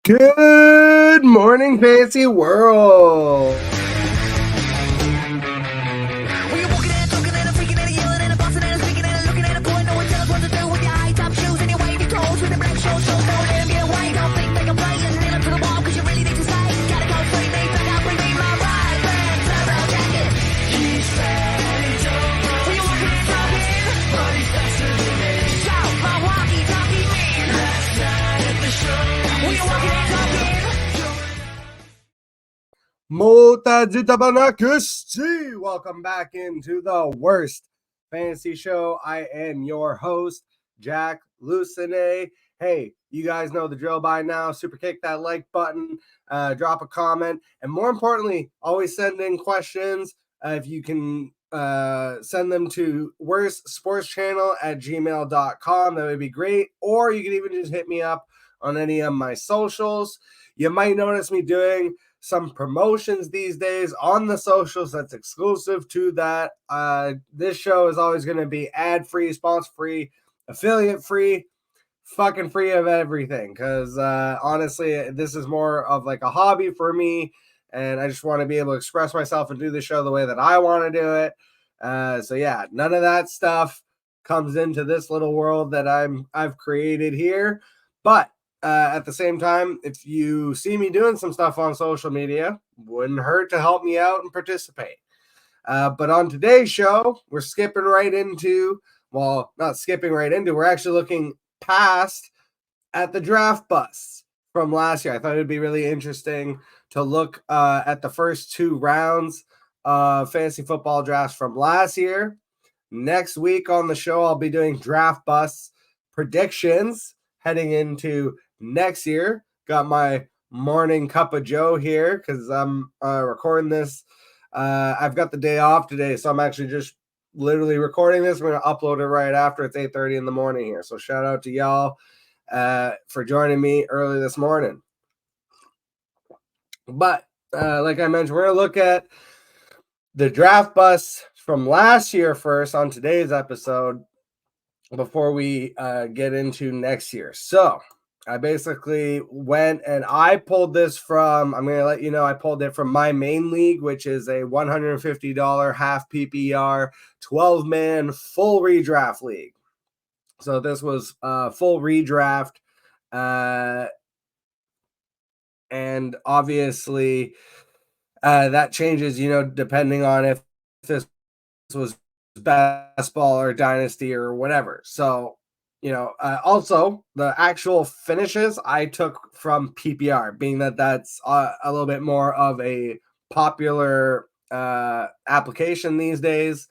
Good morning, fancy world. When you're walking and talking and freaking and yelling and bossing and speaking and looking at a boy, no one tells what to do with your high top shoes and your wavy toes with the black shorts, so no damn get away. Don't think they can play and nail it to the wall, cause you really need to stay. Gotta go free me, back out, bring me my ride, man, turbo jacket. He said, when you're walking and talking, but he's faster than me. Shout my walkie-talkie man. Last night at the show. When you're walking and talking. Mota Zitabanakasti. Welcome back into the worst fantasy show. I am your host, Jack Lucene. Hey, you guys know the drill by now. Super kick that like button, drop a comment, and more importantly, always send in questions. If you can send them to worstsportschannel@gmail.com, that would be great. Or you can even just hit me up on any of my socials. You might notice me doing some promotions these days on the socials that's exclusive to that. This show is always going to be ad-free, sponsor-free, affiliate-free, fucking free of everything. Because honestly, this is more of like a hobby for me, and I just want to be able to express myself and do the show the way that I want to do it. So yeah, none of that stuff comes into this little world that I've created here. But at the same time, if you see me doing some stuff on social media, wouldn't hurt to help me out and participate. But on today's show, we're skipping right into, well, not skipping right into, we're actually looking past at the draft busts from last year. I thought it'd be really interesting to look at the first two rounds of fantasy football drafts from last year. Next week on the show, I'll be doing draft busts predictions heading into next year. Got my morning cup of Joe here because I'm recording this. I've got the day off today, so I'm actually just literally recording this. We're going to upload it right after. It's 8:30 in the morning here. So shout out to y'all for joining me early this morning. But like I mentioned, we're going to look at the draft busts from last year first on today's episode before we get into next year. So I basically went and I pulled this from, I'm going to let you know, I pulled it from my main league, which is a $150 half PPR, 12-man full redraft league. So this was full redraft. And obviously that changes, depending on if this was best ball or dynasty or whatever. So, also the actual finishes I took from PPR, being that that's a little bit more of a popular application these days.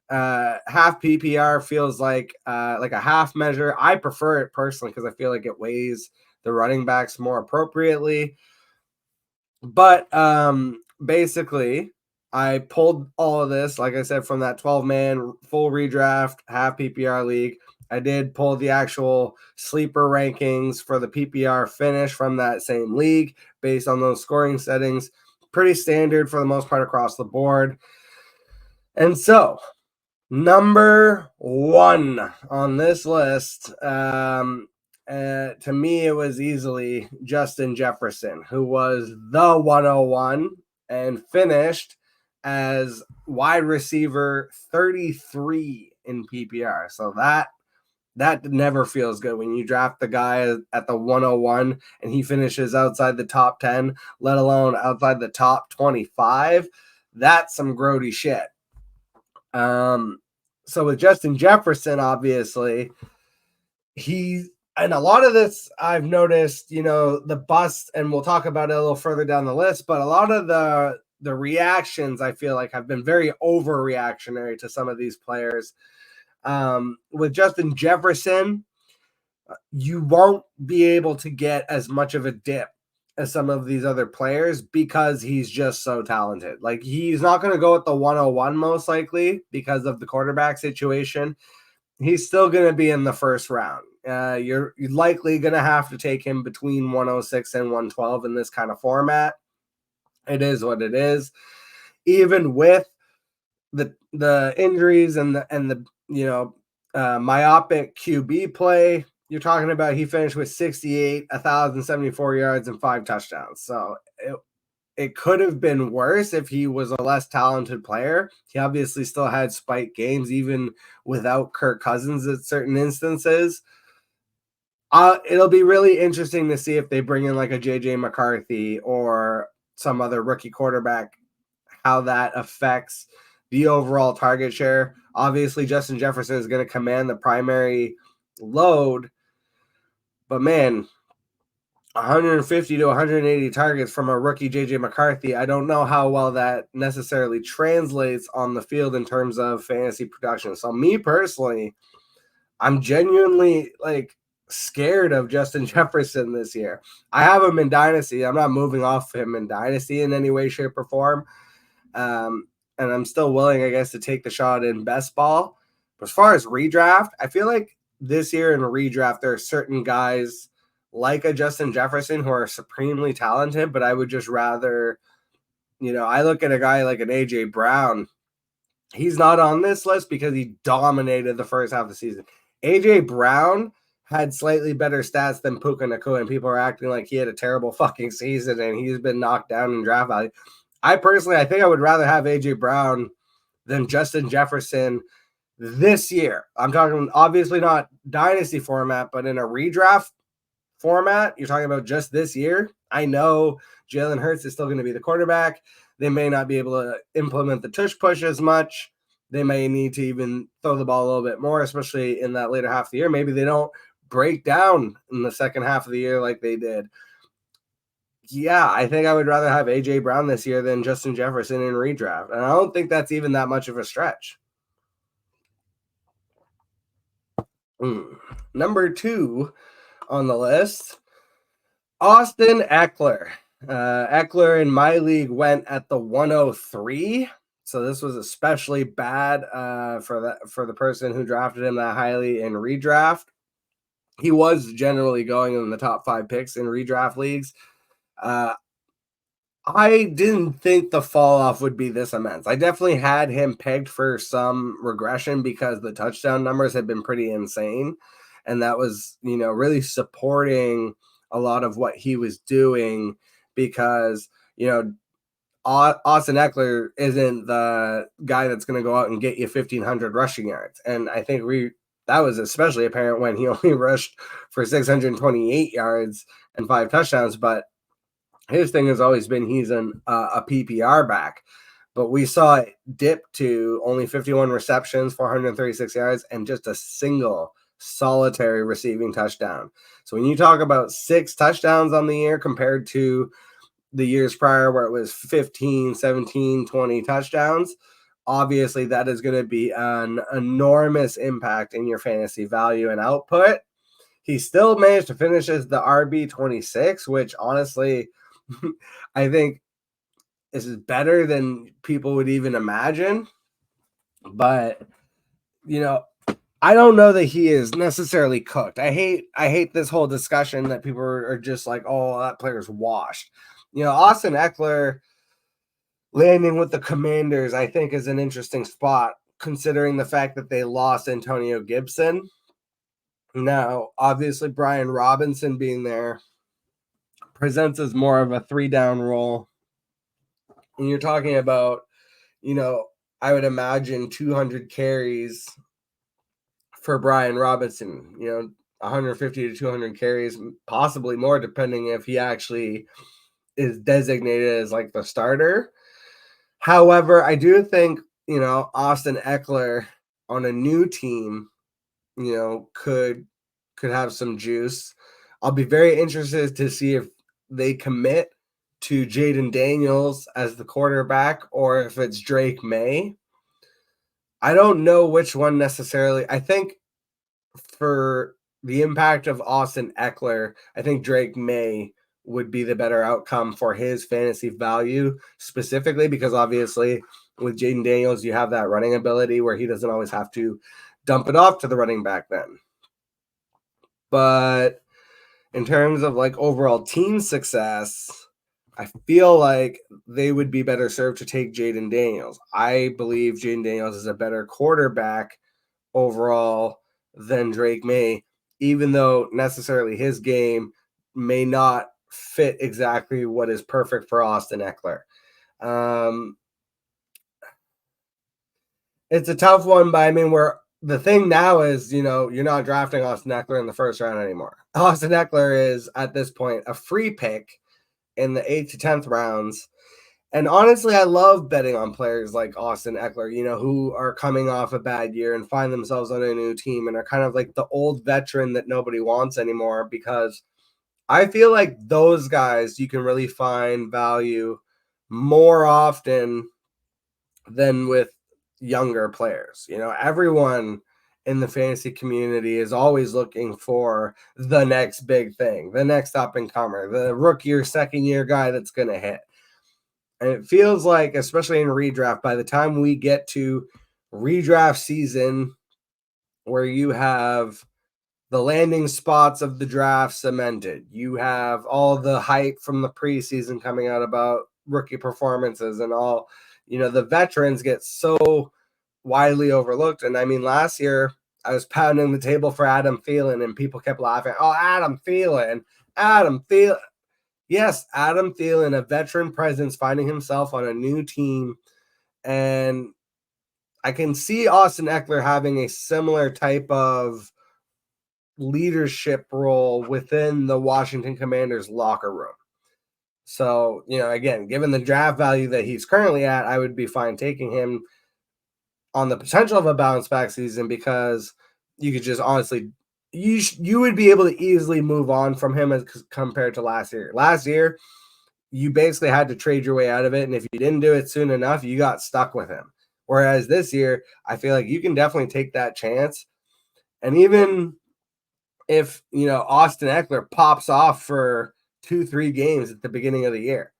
Half PPR feels like a half measure. I prefer it personally because I feel like it weighs the running backs more appropriately. But basically, I pulled all of this, like I said, from that 12-man full redraft half PPR league. I did pull the actual sleeper rankings for the PPR finish from that same league based on those scoring settings. Pretty standard for the most part across the board. And so, number one on this list, to me, it was easily Justin Jefferson, who was the 101 and finished as wide receiver 33 in PPR. So that never feels good when you draft the guy at the 101 and he finishes outside the top 10, let alone outside the top 25. That's some grody shit. So with Justin Jefferson, obviously, and a lot of this I've noticed, the bust, and we'll talk about it a little further down the list, but a lot of the reactions I feel like have been very overreactionary to some of these players. With Justin Jefferson, you won't be able to get as much of a dip as some of these other players because he's just so talented. Like, he's not going to go at the 101 most likely because of the quarterback situation. He's still going to be in the first round. You're likely going to have to take him between 106 and 112 in this kind of format. It is what it is. Even with the injuries and the myopic QB play, you're talking about he finished with 68, 1,074 yards, and 5 touchdowns. So it could have been worse if he was a less talented player. He obviously still had spike games, even without Kirk Cousins at certain instances. It'll be really interesting to see if they bring in like a JJ McCarthy or some other rookie quarterback, how that affects the overall target share. Obviously, Justin Jefferson is going to command the primary load, but man, 150 to 180 targets from a rookie JJ McCarthy. I don't know how well that necessarily translates on the field in terms of fantasy production. So me personally, I'm genuinely like scared of Justin Jefferson this year. I have him in Dynasty. I'm not moving off him in Dynasty in any way, shape, or form. And I'm still willing, I guess, to take the shot in best ball. But as far as redraft, I feel like this year in a redraft, there are certain guys like a Justin Jefferson who are supremely talented, but I would just rather, I look at a guy like an AJ Brown. He's not on this list because he dominated the first half of the season. AJ Brown had slightly better stats than Puka Nacua, and people are acting like he had a terrible fucking season and he's been knocked down in draft value. I think I would rather have AJ Brown than Justin Jefferson this year. I'm talking obviously not dynasty format, but in a redraft format, you're talking about just this year. I know Jalen Hurts is still going to be the quarterback. They may not be able to implement the tush push as much. They may need to even throw the ball a little bit more, especially in that later half of the year. Maybe they don't break down in the second half of the year like they did. Yeah, I think I would rather have AJ Brown this year than Justin Jefferson in redraft. And I don't think that's even that much of a stretch. Number 2 on the list, Austin Ekeler. Ekeler in my league went at the 103. So this was especially bad for the person who drafted him that highly in redraft. He was generally going in the top 5 picks in redraft leagues. I didn't think the fall off would be this immense. I definitely had him pegged for some regression because the touchdown numbers had been pretty insane. And that was, really supporting a lot of what he was doing because, Austin Ekeler isn't the guy that's going to go out and get you 1,500 rushing yards. And I think that was especially apparent when he only rushed for 628 yards and 5 touchdowns. But his thing has always been he's a PPR back. But we saw it dip to only 51 receptions, 436 yards, and just a single solitary receiving touchdown. So when you talk about 6 touchdowns on the year compared to the years prior where it was 15, 17, 20 touchdowns, obviously that is going to be an enormous impact in your fantasy value and output. He still managed to finish as the RB26, which honestly, I think this is better than people would even imagine. But, I don't know that he is necessarily cooked. I hate this whole discussion that people are just like, oh, that player's washed. Austin Ekeler landing with the Commanders, I think, is an interesting spot, considering the fact that they lost Antonio Gibson. Now, obviously, Brian Robinson being there presents as more of a 3-down role. And you're talking about, I would imagine 200 carries for Brian Robinson, 150 to 200 carries, possibly more, depending if he actually is designated as like the starter. However, I do think, Austin Ekeler on a new team, could have some juice. I'll be very interested to see if they commit to Jaden Daniels as the quarterback or if it's Drake May. I don't know which one necessarily. I think for the impact of Austin Ekeler, I think Drake May would be the better outcome for his fantasy value, specifically because obviously with Jaden Daniels, you have that running ability where he doesn't always have to dump it off to the running back then. But in terms of like overall team success, I feel like they would be better served to take Jaden Daniels. I believe Jaden Daniels is a better quarterback overall than Drake May. even though necessarily his game may not fit exactly what is perfect for Austin Ekeler. It's a tough one, but I mean, the thing now is, you're not drafting Austin Ekeler in the first round anymore. Austin Ekeler is at this point a free pick in the 8th to 10th rounds. And honestly, I love betting on players like Austin Ekeler, who are coming off a bad year and find themselves on a new team and are kind of like the old veteran that nobody wants anymore, because I feel like those guys you can really find value more often than with younger players. Everyone in the fantasy community is always looking for the next big thing, the next up and comer, the rookie or second year guy that's going to hit. And it feels like, especially in redraft, by the time we get to redraft season, where you have the landing spots of the draft cemented, you have all the hype from the preseason coming out about rookie performances and all, the veterans get so widely overlooked. And I mean, last year I was pounding the table for Adam Thielen and people kept laughing. Oh, Adam Thielen. Yes, Adam Thielen, a veteran presence, finding himself on a new team. And I can see Austin Ekeler having a similar type of leadership role within the Washington Commanders locker room. So, again, given the draft value that he's currently at, I would be fine taking him on the potential of a bounce back season, because you could just honestly, you would be able to easily move on from him as compared to last year. Last year, you basically had to trade your way out of it. And if you didn't do it soon enough, you got stuck with him. Whereas this year, I feel like you can definitely take that chance. And even if, Austin Ekeler pops off for 2-3 games at the beginning of the year,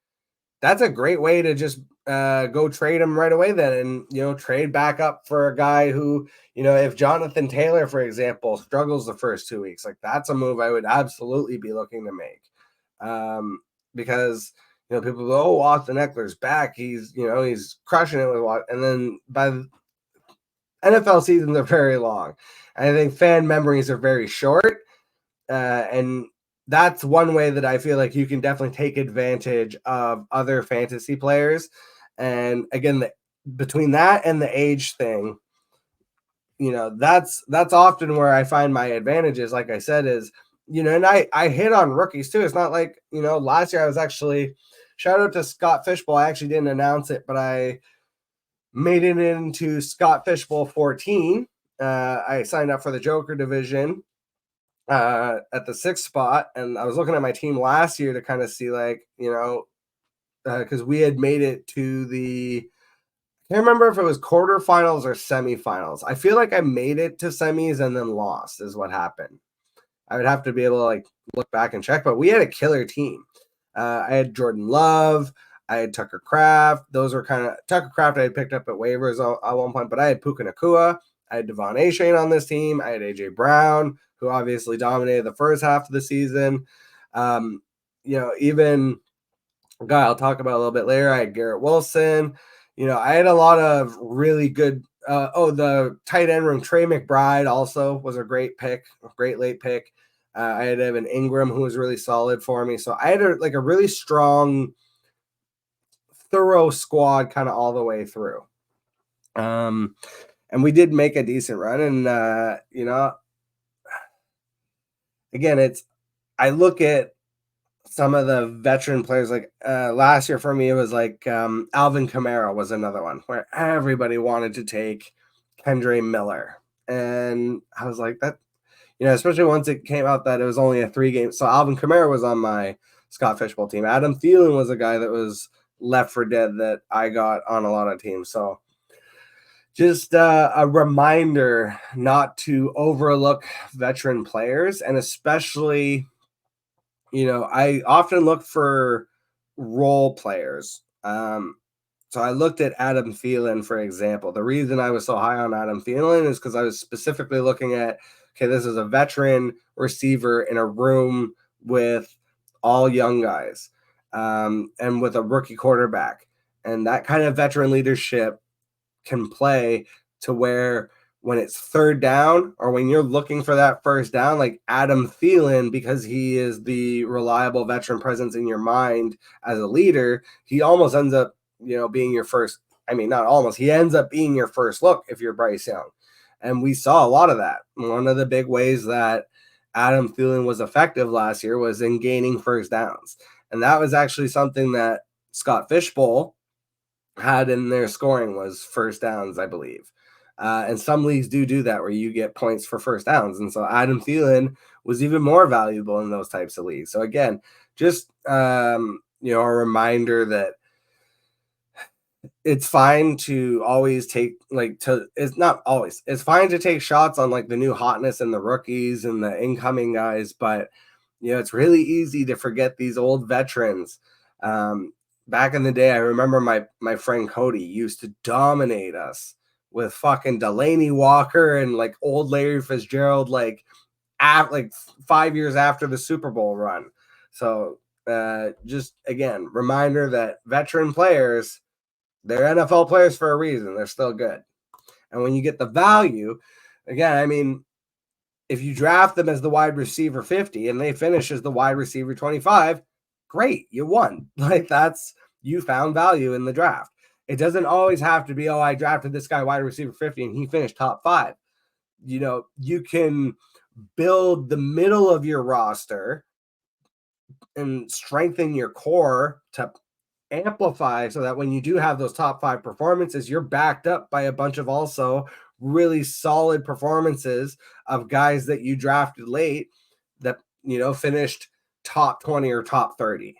that's a great way to just go trade him right away then, and, trade back up for a guy who, if Jonathan Taylor, for example, struggles the first 2 weeks, like that's a move I would absolutely be looking to make. Because, people go, oh, Austin Eckler's back. He's crushing it with what, and then by the NFL seasons are very long. I think fan memories are very short. And that's one way that I feel like you can definitely take advantage of other fantasy players. And again, between that and the age thing, that's often where I find my advantages. Like I said, is, and I hit on rookies too. It's not like, last year I was actually, shout out to Scott Fishbowl. I actually didn't announce it, but I made it into Scott Fishbowl 14. I signed up for the Joker division at the 6th spot, and I was looking at my team last year to kind of see, like, because we had made it to the, I can't remember if it was quarterfinals or semifinals. I feel like I made it to semis and then lost is what happened. I would have to be able to like look back and check, but we had a killer team. I had Jordan Love, I had Tucker Kraft. Those were kind of Tucker Kraft I had picked up at waivers at one point, but I had Puka Nacua, I had Devon Achane on this team, I had AJ Brown, who obviously dominated the first half of the season. Even a guy I'll talk about a little bit later, I had Garrett Wilson. I had a lot of really good. The tight end room, Trey McBride also was a great pick, a great late pick. I had Evan Ingram, who was really solid for me. So I had a really strong, thorough squad kind of all the way through. And we did make a decent run. And, again, I look at some of the veteran players, like last year for me, it was like Alvin Kamara was another one where everybody wanted to take Kendre Miller. And I was like, that, especially once it came out that it was only a 3-game. So Alvin Kamara was on my Scott Fishbowl team. Adam Thielen was a guy that was left for dead that I got on a lot of teams. So just a reminder not to overlook veteran players, and especially, I often look for role players. So I looked at Adam Thielen, for example. The reason I was so high on Adam Thielen is because I was specifically looking at, okay, this is a veteran receiver in a room with all young guys, and with a rookie quarterback. And that kind of veteran leadership can play to where when it's third down or when you're looking for that first down, like Adam Thielen, because he is the reliable veteran presence in your mind as a leader, he almost ends up, being your first. I mean, not almost. He ends up being your first look if you're Bryce Young. And we saw a lot of that. One of the big ways that Adam Thielen was effective last year was in gaining first downs. And that was actually something that Scott Fishbowl had in their scoring was first downs, I believe. And some leagues do that where you get points for first downs. And so Adam Thielen was even more valuable in those types of leagues. So again, just, a reminder that it's fine to always take it's not always, it's fine to take shots on like the new hotness and the rookies and the incoming guys, but it's really easy to forget these old veterans. Back in the day, I remember my friend Cody used to dominate us with fucking Delaney Walker and like old Larry Fitzgerald, like 5 years after the Super Bowl run. So just again, reminder that veteran players, they're NFL players for a reason. They're still good. And when you get the value, again, I mean, if you draft them as the wide receiver 50 and they finish as the wide receiver 25, great, you won. Like you found value in the draft. It doesn't always have to be, oh, I drafted this guy wide receiver 50 and he finished top 5. You can build the middle of your roster and strengthen your core to amplify so that when you do have those top 5 performances, you're backed up by a bunch of also really solid performances of guys that you drafted late that, finished top 20 or top 30.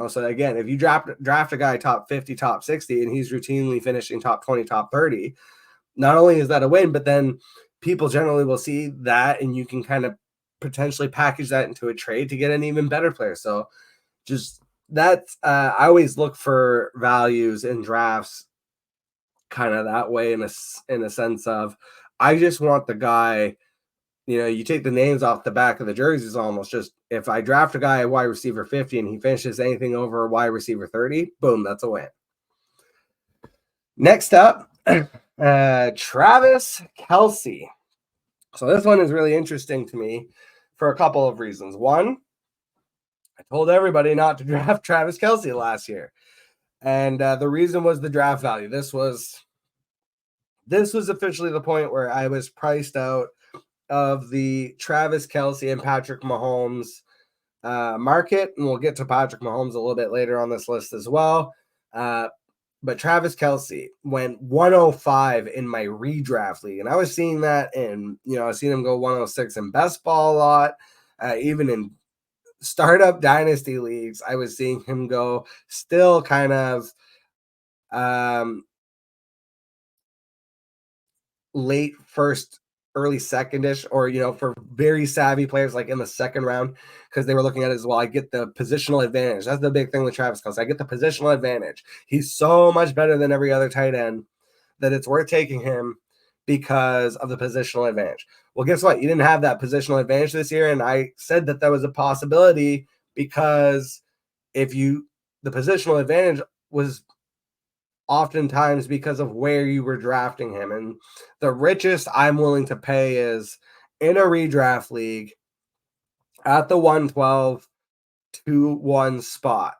So again, if you draft a guy top 50, top 60, and he's routinely finishing top 20, top 30, not only is that a win, but then people generally will see that and you can kind of potentially package that into a trade to get an even better player. So just that's, I always look for values in drafts kind of that way in a sense of, I just want the guy, you take the names off the back of the jerseys almost. Just if I draft a guy at wide receiver 50 and he finishes anything over wide receiver 30, boom, that's a win. Next up, Travis Kelce. So this one is really interesting to me for a couple of reasons. One, I told everybody not to draft Travis Kelce last year. And the reason was the draft value. This was officially the point where I was priced out of the Travis Kelce and Patrick Mahomes market. And we'll get to Patrick Mahomes a little bit later on this list as well. But Travis Kelce went 105 in my redraft league. And I was seeing that in, I've seen him go 106 in best ball a lot. Even in startup dynasty leagues, I was seeing him go still kind of late first, early secondish, or for very savvy players like in the second round, because they were looking at it as well. I get the positional advantage. That's the big thing with Travis Kelce. I get the positional advantage. He's so much better than every other tight end that it's worth taking him because of the positional advantage. Well, guess what? You didn't have that positional advantage this year, and I said that was a possibility because the positional advantage was oftentimes because of where you were drafting him. And the richest I'm willing to pay is in a redraft league at the 112 to 1 spot.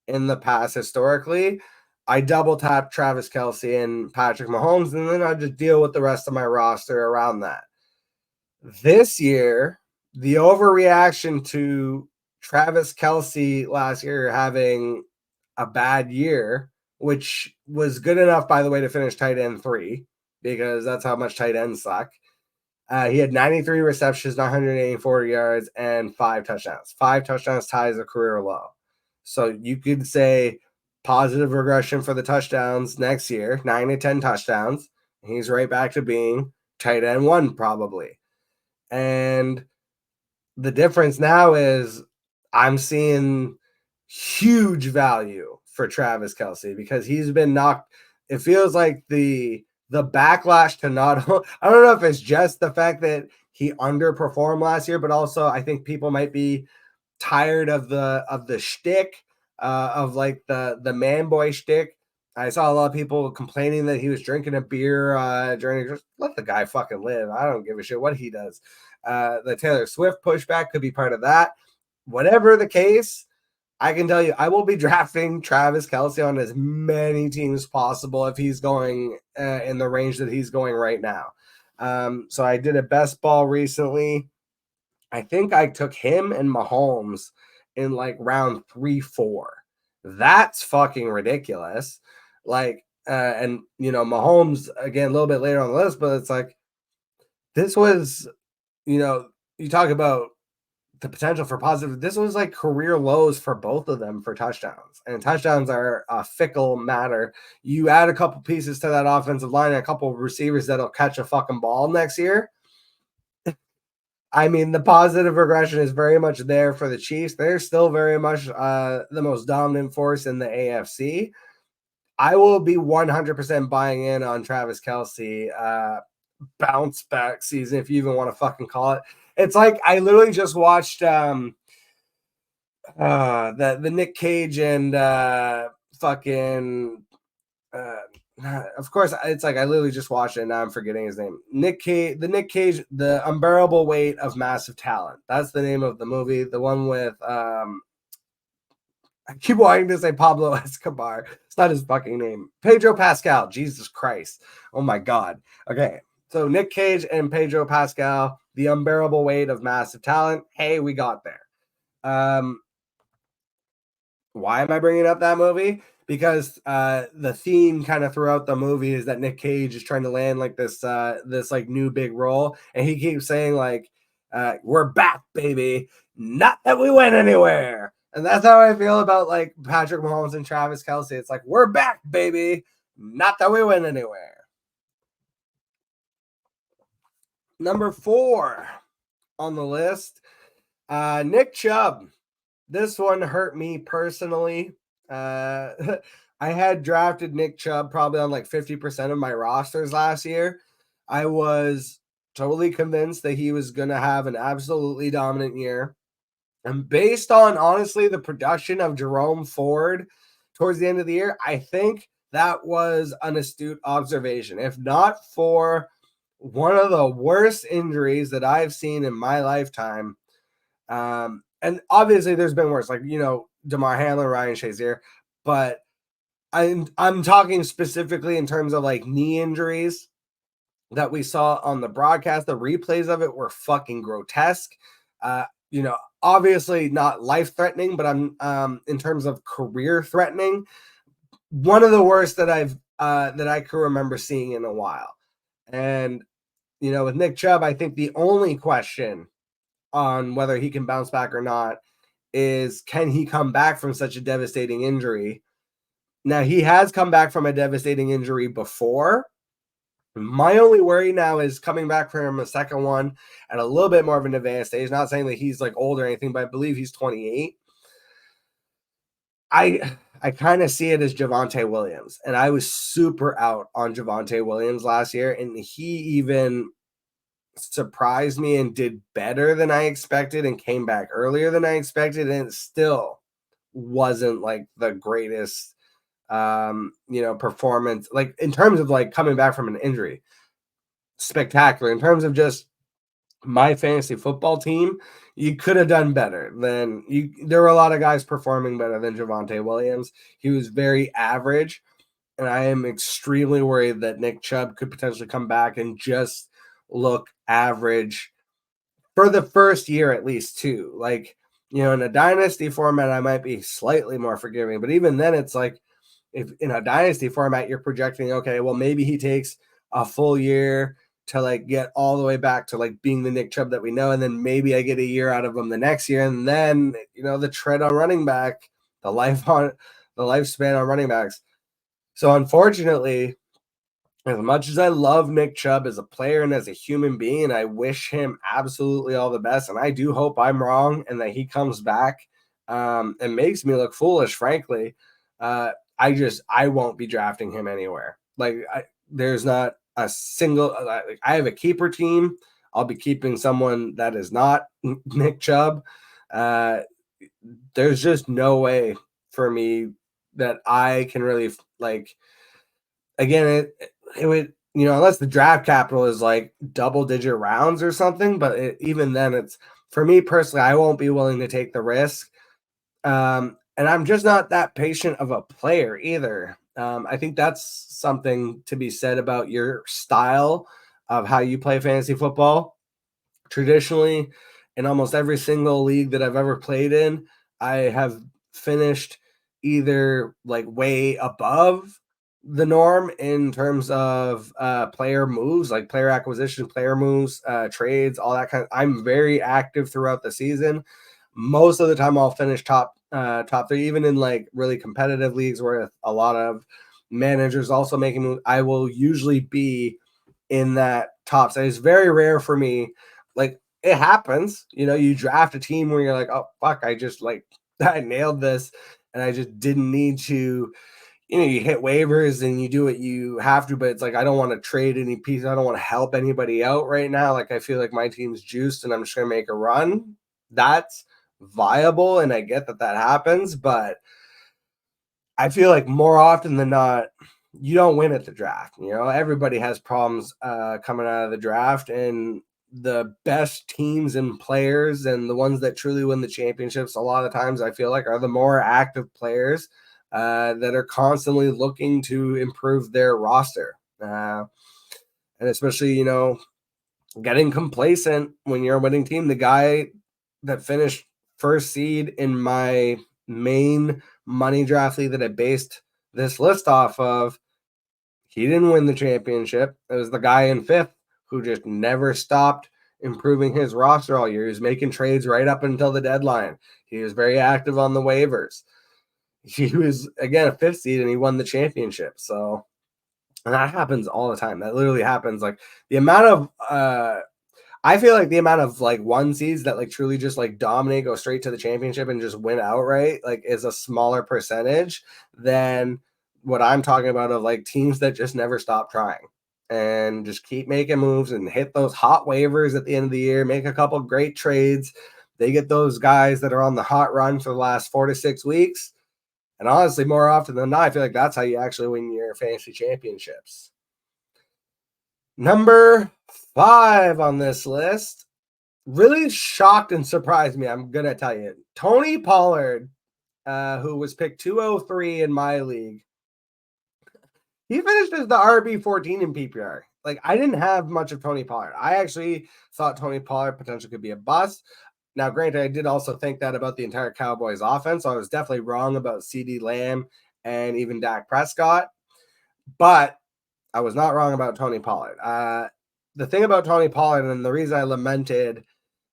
In the past, historically, I double tap Travis Kelce and Patrick Mahomes, and then I just deal with the rest of my roster around that. This year, the overreaction to Travis Kelce last year having a bad year, which was good enough, by the way, to finish tight end 3, because that's how much tight ends suck. He had 93 receptions, 184 yards, and 5 touchdowns. 5 touchdowns ties a career low. So you could say positive regression for the touchdowns next year, 9 to 10 touchdowns. He's right back to being tight end 1 probably. And the difference now is I'm seeing huge value for Travis Kelce because he's been knocked. It feels like the backlash to not, I don't know if it's just the fact that he underperformed last year, but also I think people might be tired of the shtick, of like the man boy shtick. I saw a lot of people complaining that he was drinking a beer during. Just let the guy fucking live. I don't give a shit what he does. The Taylor Swift pushback could be part of that. Whatever the case, I can tell you, I will be drafting Travis Kelce on as many teams possible if he's going in the range that he's going right now. So I did a best ball recently. I think I took him and Mahomes in like round 3-4. That's fucking ridiculous. Like, and you know, Mahomes again a little bit later on the list, but it's like this was, you know, you talk about the potential for positive. This was like career lows for both of them for touchdowns, and touchdowns are a fickle matter. You add a couple pieces to that offensive line, and a couple of receivers that'll catch a fucking ball next year. I mean, the positive regression is very much there for the Chiefs. They're still very much the most dominant force in the AFC. I will be 100% buying in on Travis Kelce bounce back season, if you even want to fucking call it. It's like I literally just watched the Nick Cage and fucking of course it's like I literally just watched it and now I'm forgetting his name. Nick Cage, The Unbearable Weight of Massive Talent. That's the name of the movie. The one with I keep wanting to say Pablo Escobar. It's not his fucking name. Pedro Pascal. Jesus Christ. Oh my God. Okay. So Nick Cage and Pedro Pascal, The Unbearable Weight of Massive Talent. Hey, we got there. Why am I bringing up that movie? Because the theme kind of throughout the movie is that Nick Cage is trying to land like this like new big role, and he keeps saying like, "We're back, baby. Not that we went anywhere." And that's how I feel about like Patrick Mahomes and Travis Kelce. It's like, we're back, baby. Not that we went anywhere. Number 4 on the list, Nick Chubb. This one hurt me personally. I had drafted Nick Chubb probably on like 50% of my rosters last year. I was totally convinced that he was going to have an absolutely dominant year. And based on, honestly, the production of Jerome Ford towards the end of the year, I think that was an astute observation. If not for one of the worst injuries that I've seen in my lifetime, and obviously there's been worse, like, you know, DeMar Hamlin, Ryan Shazier, but I'm talking specifically in terms of like knee injuries that we saw on the broadcast. The replays of it were fucking grotesque. You know, obviously not life-threatening, but I'm in terms of career-threatening, one of the worst that I can remember seeing in a while. And you know, with Nick Chubb, I think the only question on whether he can bounce back or not is, can he come back from such a devastating injury? Now, he has come back from a devastating injury before. My only worry now is coming back from a second one at a little bit more of an advanced stage. Not saying that he's like old or anything, but I believe he's 28. I kind of see it as Javonte Williams, and I was super out on Javonte Williams last year, and he even surprised me and did better than I expected and came back earlier than I expected, and it still wasn't like the greatest you know, performance, like in terms of like coming back from an injury. Spectacular. In terms of just my fantasy football team, you could have done better than you. There were a lot of guys performing better than Javonte Williams. He was very average, and I am extremely worried that Nick Chubb could potentially come back and just look average for the first year at least too. Like, you know, in a dynasty format, I might be slightly more forgiving, but even then it's like, if in a dynasty format, you're projecting, okay, well, maybe he takes a full year to like get all the way back to like being the Nick Chubb that we know. And then maybe I get a year out of him the next year. And then, you know, the tread on running back, the lifespan on running backs. So unfortunately, as much as I love Nick Chubb as a player and as a human being, and I wish him absolutely all the best, and I do hope I'm wrong and that he comes back and makes me look foolish, frankly, I won't be drafting him anywhere. Like, there's not a single. I have a keeper team. I'll be keeping someone that is not Nick Chubb. There's just no way for me that I can really like. Again, it would, unless the draft capital is like double digit rounds or something, but even then, it's for me personally, I won't be willing to take the risk. And I'm just not that patient of a player either. I think that's something to be said about your style of how you play fantasy football. Traditionally, in almost every single league that I've ever played in, I have finished either like way above the norm in terms of player moves, like player acquisition, player moves, trades, all that kind of. I'm very active throughout the season. Most of the time, I'll finish top three, even in like really competitive leagues where a lot of managers also making moves. I will usually be in that top side. It's very rare for me. Like it happens, you draft a team where you're like, oh fuck, I just like I nailed this, and I just didn't need to. You hit waivers and you do what you have to, but it's like I don't want to trade any pieces. I don't want to help anybody out right now. Like I feel like my team's juiced and I'm just gonna make a run. That's viable, and I get that happens, but I feel like more often than not, you don't win at the draft. Everybody has problems coming out of the draft, and the best teams and players and the ones that truly win the championships, a lot of times I feel like are the more active players that are constantly looking to improve their roster. And especially, getting complacent when you're a winning team. The guy that finished first seed in my main money draft league that I based this list off of, he didn't win the championship. It was the guy in fifth who just never stopped improving his roster all year. He was making trades right up until the deadline. He was very active on the waivers. He was, again, a fifth seed, and he won the championship. So, and that happens all the time. That literally happens. Like the amount of I feel like the amount of like one seeds that like truly just like dominate, go straight to the championship and just win outright, like is a smaller percentage than what I'm talking about of like teams that just never stop trying and just keep making moves and hit those hot waivers at the end of the year, make a couple great trades. They get those guys that are on the hot run for the last 4 to 6 weeks. And honestly, more often than not, I feel like that's how you actually win your fantasy championships. Number 5 on this list really shocked and surprised me. I'm going to tell you. Tony Pollard, who was picked 203 in my league, he finished as the RB14 in PPR. Like, I didn't have much of Tony Pollard. I actually thought Tony Pollard potentially could be a bust. Now, granted, I did also think that about the entire Cowboys offense, so I was definitely wrong about CeeDee Lamb and even Dak Prescott. But I was not wrong about Tony Pollard. The thing about Tony Pollard, and the reason I lamented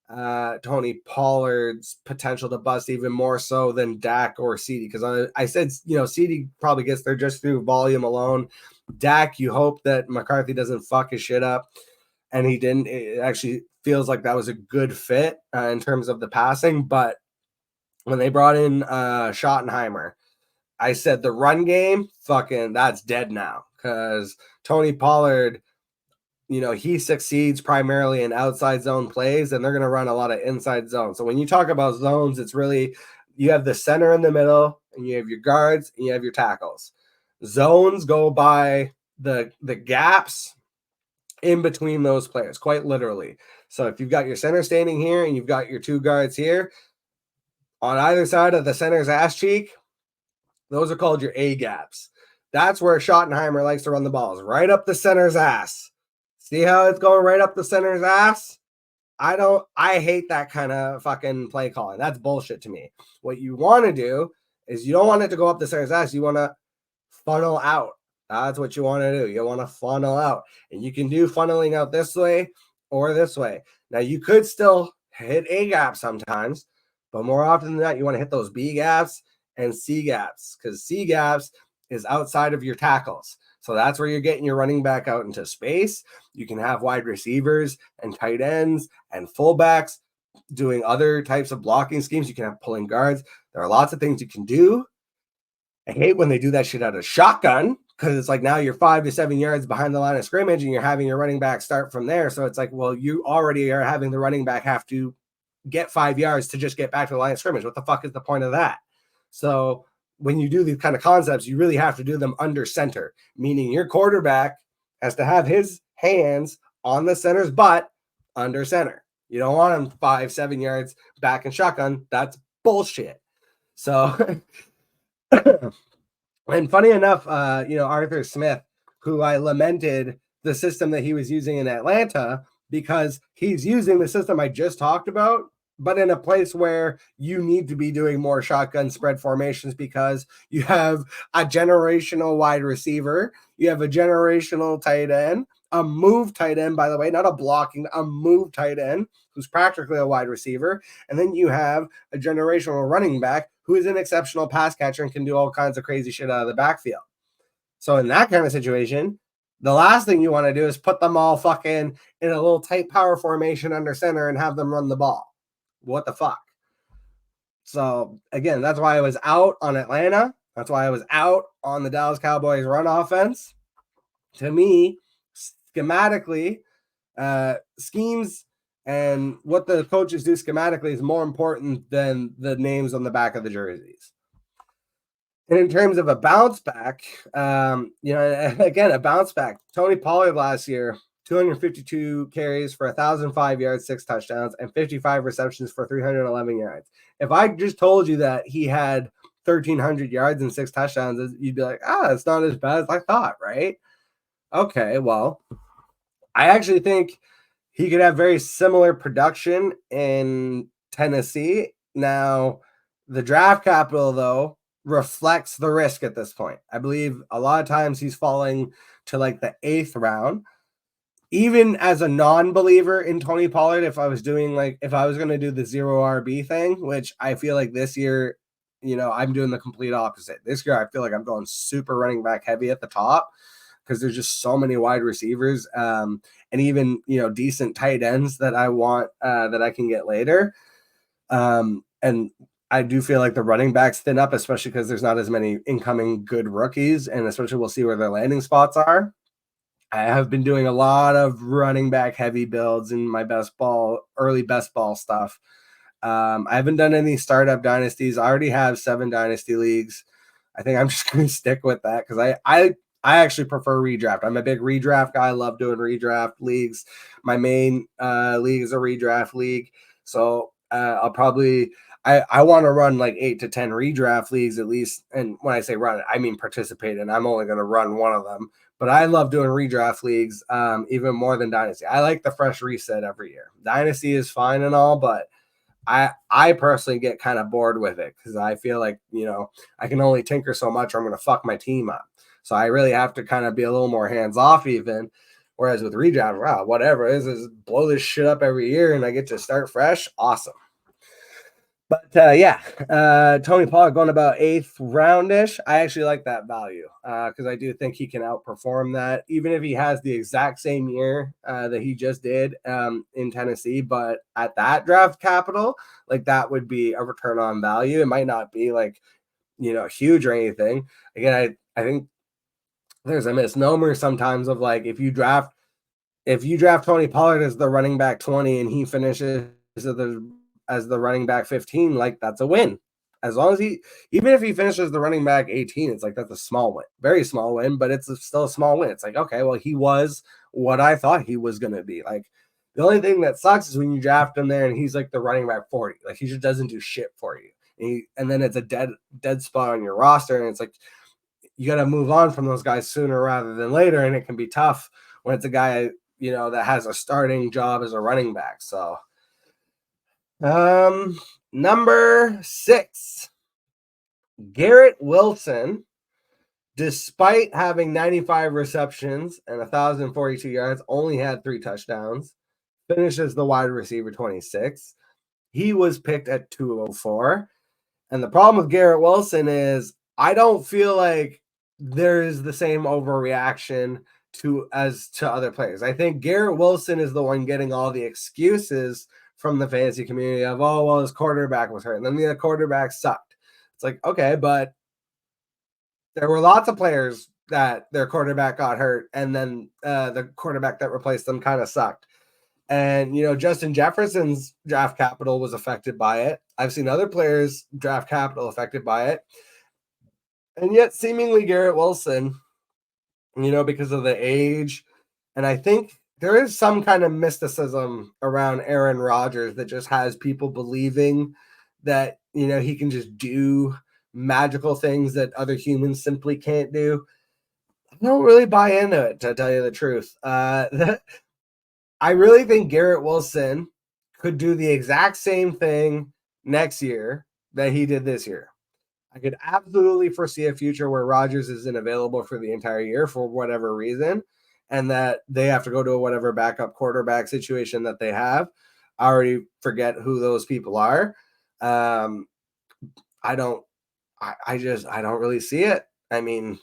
Tony Pollard's potential to bust even more so than Dak or CeeDee, because I said, CeeDee probably gets there just through volume alone. Dak, you hope that McCarthy doesn't fuck his shit up, and he didn't. It actually feels like that was a good fit in terms of the passing, but when they brought in Schottenheimer, I said the run game, fucking, that's dead now, because Tony Pollard, he succeeds primarily in outside zone plays, and they're going to run a lot of inside zone. So when you talk about zones, it's really, you have the center in the middle, and you have your guards, and you have your tackles. Zones go by the gaps in between those players, quite literally. So if you've got your center standing here and you've got your two guards here, on either side of the center's ass cheek, those are called your A gaps. That's where Schottenheimer likes to run the balls, right up the center's ass. See how it's going right up the center's ass? I hate that kind of fucking play calling. That's bullshit to me. What you want to do is you don't want it to go up the center's ass. You want to funnel out. That's what you want to do. You want to funnel out. And you can do funneling out this way or this way. Now, you could still hit A gaps sometimes, but more often than that, you want to hit those B gaps and C gaps, because C gaps is outside of your tackles. So that's where you're getting your running back out into space. You can have wide receivers and tight ends and fullbacks doing other types of blocking schemes. You can have pulling guards. There are lots of things you can do. I hate when they do that shit out of shotgun, because it's like now you're 5 to 7 yards behind the line of scrimmage and you're having your running back start from there. So it's like, well, you already are having the running back have to get 5 yards to just get back to the line of scrimmage. What the fuck is the point of that? So when you do these kind of concepts, you really have to do them under center, meaning your quarterback has to have his hands on the center's butt under center. You don't want him 5-7 yards back and shotgun. That's bullshit. So, and funny enough, Arthur Smith, who I lamented the system that he was using in Atlanta, because he's using the system I just talked about, but in a place where you need to be doing more shotgun spread formations because you have a generational wide receiver, you have a generational tight end, a move tight end, by the way, not a blocking, a move tight end who's practically a wide receiver, and then you have a generational running back who is an exceptional pass catcher and can do all kinds of crazy shit out of the backfield. So in that kind of situation, the last thing you want to do is put them all fucking in a little tight power formation under center and have them run the ball. What the fuck? So again, that's why I was out on Atlanta. That's why I was out on the Dallas Cowboys run offense. To me, schematically, schemes and what the coaches do schematically is more important than the names on the back of the jerseys. And in terms of a bounce back, again, a bounce back. Tony Pollard last year, 252 carries for 1,005 yards, 6 touchdowns, and 55 receptions for 311 yards. If I just told you that he had 1,300 yards and 6 touchdowns, you'd be like, it's not as bad as I thought, right? Okay, well, I actually think he could have very similar production in Tennessee. Now, the draft capital, though, reflects the risk at this point. I believe a lot of times he's falling to like the 8th round. Even as a non-believer in Tony Pollard, if I was going to do the 0 RB thing, which I feel like this year, I'm doing the complete opposite. This year, I feel like I'm going super running back heavy at the top because there's just so many wide receivers and even, decent tight ends that I want that I can get later. And I do feel like the running backs thin up, especially because there's not as many incoming good rookies, and especially we'll see where their landing spots are. I have been doing a lot of running back heavy builds in my early best ball stuff. I haven't done any startup dynasties. I already have 7 dynasty leagues. I think I'm just going to stick with that because I actually prefer redraft. I'm a big redraft guy. I love doing redraft leagues. My main league is a redraft league. So I'll probably I want to run like 8 to 10 redraft leagues at least. And when I say run, I mean participate. And I'm only going to run one of them. But I love doing redraft leagues even more than Dynasty. I like the fresh reset every year. Dynasty is fine and all, but I personally get kind of bored with it because I feel like, I can only tinker so much or I'm going to fuck my team up. So I really have to kind of be a little more hands-off even. Whereas with redraft, whatever it is blow this shit up every year and I get to start fresh. Awesome. But Tony Pollard going about 8th roundish. I actually like that value because I do think he can outperform that, even if he has the exact same year that he just did in Tennessee. But at that draft capital, like that would be a return on value. It might not be like, huge or anything. Again, I think there's a misnomer sometimes of like if you draft Tony Pollard as the running back 20 and he finishes as the running back 15, like that's a win. As long as even if he finishes the running back 18, it's like that's a small win, very small win, but it's still a small win. It's like, okay, well, he was what I thought he was going to be. Like the only thing that sucks is when you draft him there and he's like the running back 40, like he just doesn't do shit for you. And then it's a dead spot on your roster. And it's like, you got to move on from those guys sooner rather than later. And it can be tough when it's a guy, that has a starting job as a running back. So, number 6, Garrett Wilson, despite having 95 receptions and 1,042 yards, only had 3 touchdowns, finishes the wide receiver 26. He was picked at 204. And the problem with Garrett Wilson is I don't feel like there is the same overreaction as to other players. I think Garrett Wilson is the one getting all the excuses from the fantasy community of, his quarterback was hurt. And then the quarterback sucked. It's like, okay, but there were lots of players that their quarterback got hurt. And then the quarterback that replaced them kind of sucked. And, Justin Jefferson's draft capital was affected by it. I've seen other players' draft capital affected by it. And yet, seemingly, Garrett Wilson, because of the age, and I think there is some kind of mysticism around Aaron Rodgers that just has people believing that, he can just do magical things that other humans simply can't do. I don't really buy into it, to tell you the truth. I really think Garrett Wilson could do the exact same thing next year that he did this year. I could absolutely foresee a future where Rodgers isn't available for the entire year for whatever reason, and that they have to go to whatever backup quarterback situation that they have. I already forget who those people are. I don't. I don't really see it. I mean,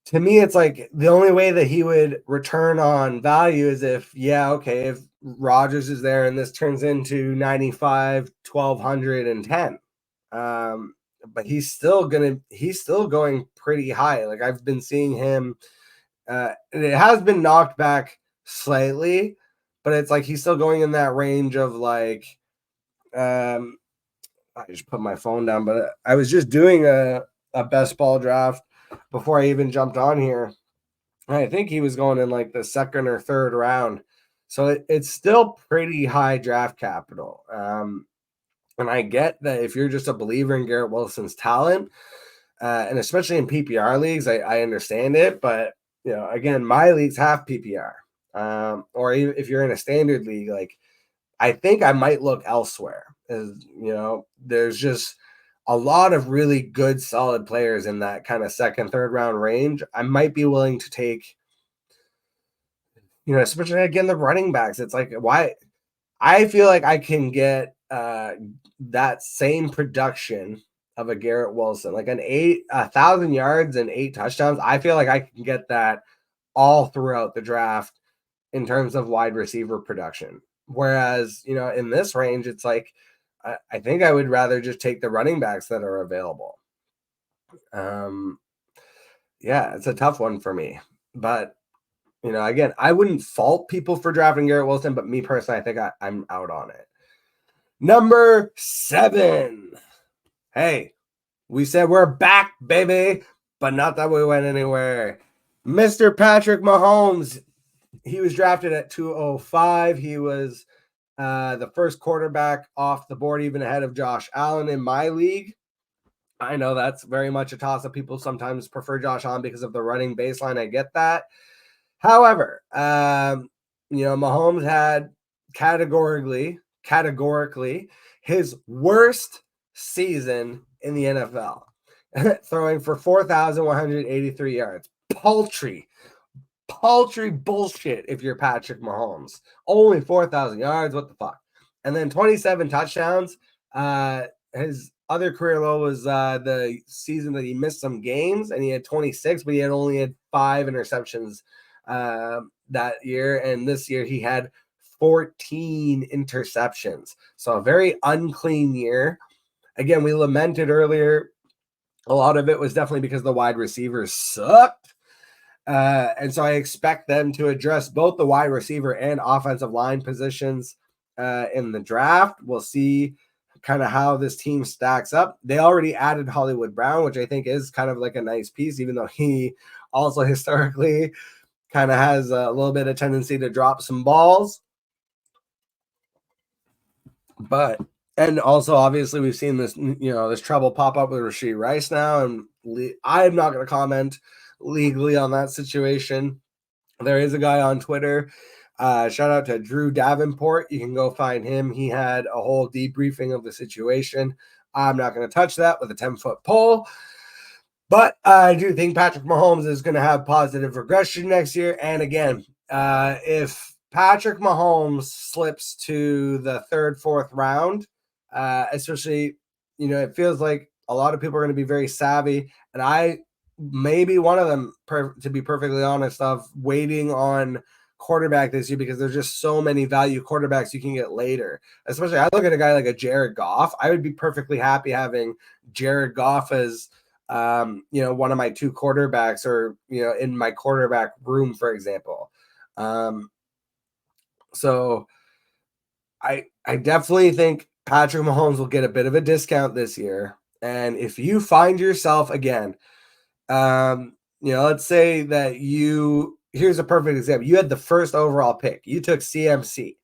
to me, it's like the only way that he would return on value is if Rodgers is there and this turns into 95, 1200, and 10. But he's still going pretty high. Like I've been seeing him, and it has been knocked back slightly, but it's like he's still going in that range of like, I just put my phone down, but I was just doing a best ball draft before I even jumped on here. I think he was going in like the second or third round. So it's still pretty high draft capital. And I get that if you're just a believer in Garrett Wilson's talent, and especially in PPR leagues, I understand it. But, again, my leagues have PPR. Or even if you're in a standard league, like I think I might look elsewhere. There's just a lot of really good, solid players in that kind of second, third round range. I might be willing to take, especially again, the running backs. It's like, why? I feel like I can get that same production of a Garrett Wilson, like 1,000 yards and 8 touchdowns. I feel like I can get that all throughout the draft in terms of wide receiver production. Whereas, in this range, it's like, I think I would rather just take the running backs that are available. Yeah, it's a tough one for me. But, again, I wouldn't fault people for drafting Garrett Wilson, but me personally, I think I'm out on it. Number 7. Hey, we said we're back, baby, but not that we went anywhere. Mr. Patrick Mahomes, he was drafted at 205. He was the first quarterback off the board, even ahead of Josh Allen in my league. I know that's very much a toss-up. People sometimes prefer Josh Allen because of the running baseline. I get that. However, Mahomes had categorically his worst season in the NFL, throwing for 4,183 yards. Paltry bullshit if you're Patrick Mahomes. Only 4,000 yards. What the fuck? And then 27 touchdowns. His other career low was the season that he missed some games, and he had 26, but he only had 5 interceptions that year. And this year he had 14 interceptions. So a very unclean year. Again, we lamented earlier. A lot of it was definitely because the wide receivers sucked. And so I expect them to address both the wide receiver and offensive line positions in the draft. We'll see kind of how this team stacks up. They already added Hollywood Brown, which I think is kind of like a nice piece, even though he also historically kind of has a little bit of tendency to drop some balls. But, and also obviously we've seen this, this trouble pop up with Rashee Rice now, and I'm not going to comment legally on that situation. There is a guy on Twitter, shout out to Drew Davenport. You can go find him. He had a whole debriefing of the situation. I'm not going to touch that with a 10-foot pole, but I do think Patrick Mahomes is going to have positive regression next year. And again, if Patrick Mahomes slips to the 3rd, 4th round, especially, it feels like a lot of people are going to be very savvy, and I maybe one of them, to be perfectly honest, of waiting on quarterback this year because there's just so many value quarterbacks you can get later. Especially, I look at a guy like a Jared Goff. I would be perfectly happy having Jared Goff as, one of my 2 quarterbacks, or, in my quarterback room, for example. So I definitely think Patrick Mahomes will get a bit of a discount this year. And if you find yourself again, let's say that here's a perfect example. You had the first overall pick. You took CMC.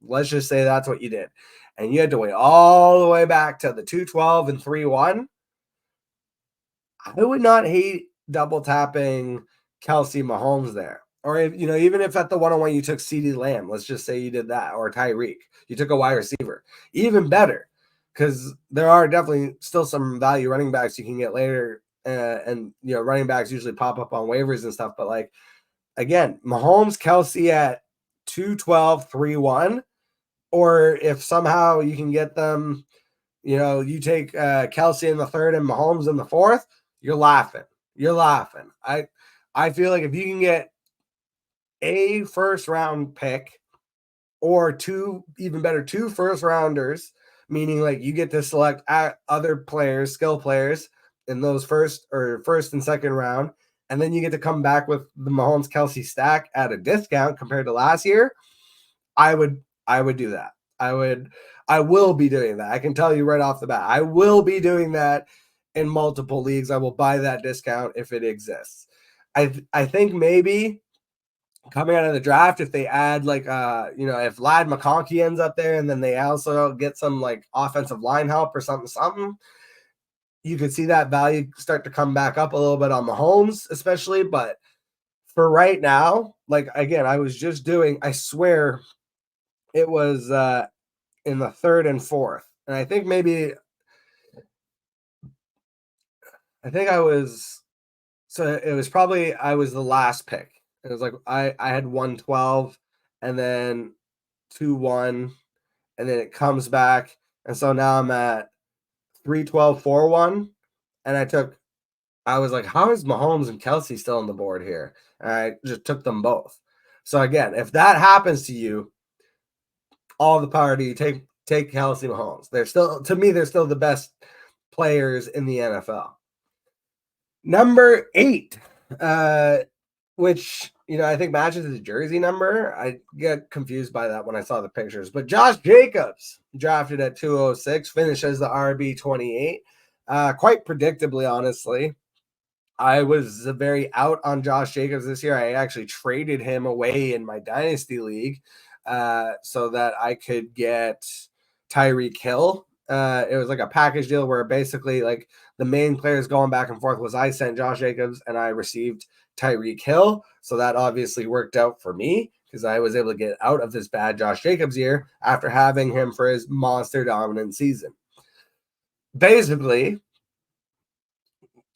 Let's just say that's what you did. And you had to wait all the way back to the 212 and 3-1. I would not hate double tapping Kelce Mahomes there. Or if, even if at the 101 you took CeeDee Lamb, let's just say you did that, or Tyreek, you took a wide receiver, even better, because there are definitely still some value running backs you can get later, and running backs usually pop up on waivers and stuff. But like again, Mahomes, Kelce at 212, 3-1, or if somehow you can get them, you take Kelce in the third and Mahomes in the fourth, you're laughing. You're laughing. I feel like if you can get a first round pick or two, even better, 2 first rounders, meaning like you get to select other players, skill players in those first and second round, and then you get to come back with the Mahomes Kelce stack at a discount compared to last year, I would do that. I will be doing that. I can tell you right off the bat. I will be doing that in multiple leagues. I will buy that discount if it exists. I think maybe coming out of the draft, if they add if Ladd McConkey ends up there and then they also get some like offensive line help or something, you could see that value start to come back up a little bit on Mahomes, especially. But for right now, like again, I swear it was in the third and fourth. And I think I was the last pick. It was like I had 112 and then 2-1, and then it comes back. And so now I'm at 312, 4-1. And I was like, how is Mahomes and Kelce still on the board here? And I just took them both. So again, if that happens to you, all the power to you. Take Kelce Mahomes. They're still the best players in the NFL. Number 8, which I think matches his jersey number. I get confused by that when I saw the pictures. But Josh Jacobs, drafted at 206, finishes the RB 28. Quite predictably, honestly. I was very out on Josh Jacobs this year. I actually traded him away in my Dynasty League so that I could get Tyreek Hill. It was like a package deal where basically like the main players going back and forth was I sent Josh Jacobs and I received Tyreek Hill. So that obviously worked out for me because I was able to get out of this bad Josh Jacobs year after having him for his monster dominant season. Basically,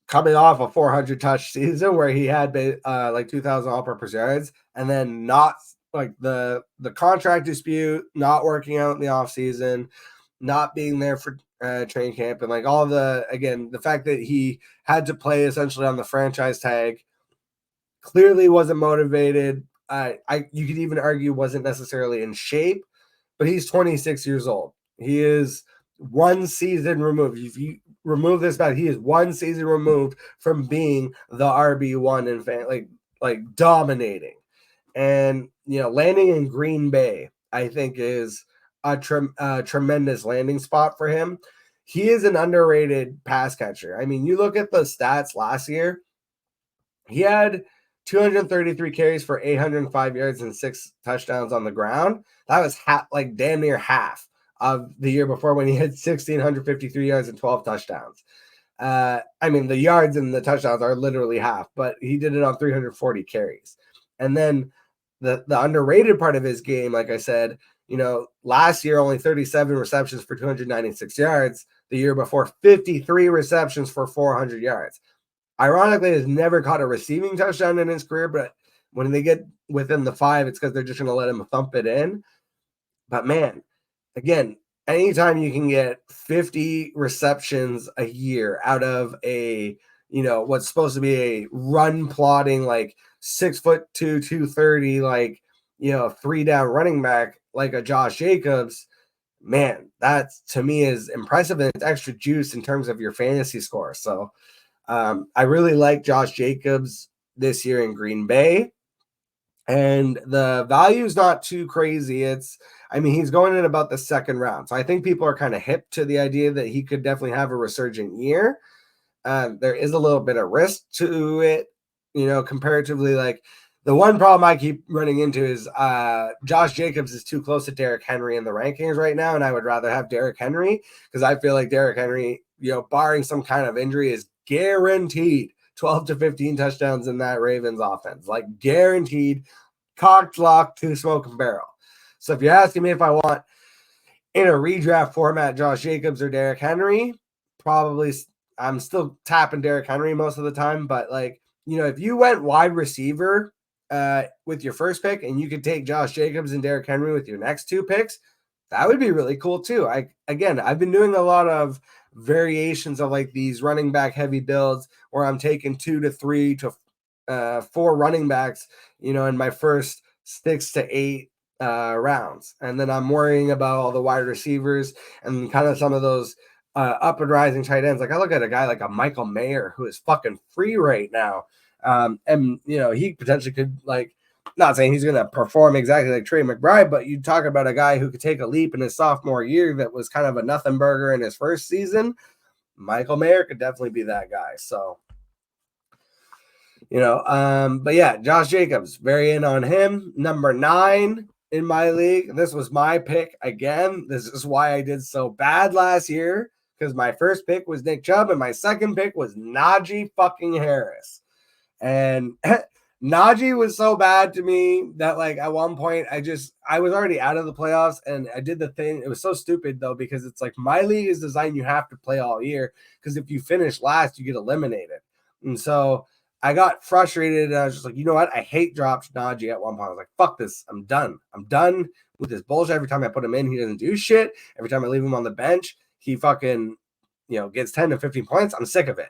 coming off a 400 touch season where he had like 2,000 all-purpose yards, and then not like the contract dispute, not working out in the offseason, not being there for training camp, and like all the fact that he had to play essentially on the franchise tag, clearly wasn't motivated. You could even argue wasn't necessarily in shape, but he's 26 years old. He is one season removed. If you remove this back, he is one season removed from being the RB1 in like dominating. And landing in Green Bay, I think, is a tremendous landing spot for him. He is an underrated pass catcher. I mean, you look at the stats last year, he had 233 carries for 805 yards and 6 touchdowns on the ground. That was like damn near half of the year before when he had 1,653 yards and 12 touchdowns. I mean, the yards and the touchdowns are literally half, but he did it on 340 carries. And then the underrated part of his game, like I said, last year only 37 receptions for 296 yards. The year before, 53 receptions for 400 yards. Ironically, has never caught a receiving touchdown in his career, but when they get within the 5, it's because they're just going to let him thump it in. But man, again, anytime you can get 50 receptions a year out of a, what's supposed to be a run plotting, like 6'2", 230, like, 3-down running back like a Josh Jacobs, man, that to me is impressive, and it's extra juice in terms of your fantasy score. So I really like Josh Jacobs this year in Green Bay. And the value is not too crazy. He's going in about the second round. So I think people are kind of hip to the idea that he could definitely have a resurgent year. There is a little bit of risk to it, comparatively. Like, the one problem I keep running into is Josh Jacobs is too close to Derrick Henry in the rankings right now, and I would rather have Derrick Henry because I feel like Derrick Henry, barring some kind of injury, is guaranteed 12 to 15 touchdowns in that Ravens offense. Like, guaranteed, cocked, locked to smoke and barrel. So if you're asking me if I want in a redraft format Josh Jacobs or Derrick Henry, probably I'm still tapping Derrick Henry most of the time. But, like, if you went wide receiver with your first pick and you could take Josh Jacobs and Derrick Henry with your next two picks, that would be really cool too. I've been doing a lot of variations of like these running back heavy builds where I'm taking 2 to 3 to 4 running backs, in my first 6 to 8 rounds. And then I'm worrying about all the wide receivers and kind of some of those up and rising tight ends. Like, I look at a guy like a Michael Mayer who is fucking free right now. And he potentially could, like, not saying he's going to perform exactly like Trey McBride, but you talk about a guy who could take a leap in his sophomore year that was kind of a nothing burger in his first season. Michael Mayer could definitely be that guy. So, but yeah, Josh Jacobs, very in on him. Number 9 in my league. This was my pick again. This is why I did so bad last year, because my first pick was Nick Chubb and my second pick was Najee fucking Harris. And Najee was so bad to me that, like, at one point I was already out of the playoffs and I did the thing. It was so stupid though, because it's like my league is designed, you have to play all year, because if you finish last, you get eliminated. And so I got frustrated and I was just like, you know what? I hate dropped Najee at one point. I was like, fuck this. I'm done. I'm done with this bullshit. Every time I put him in, he doesn't do shit. Every time I leave him on the bench, he fucking, gets 10 to 15 points. I'm sick of it.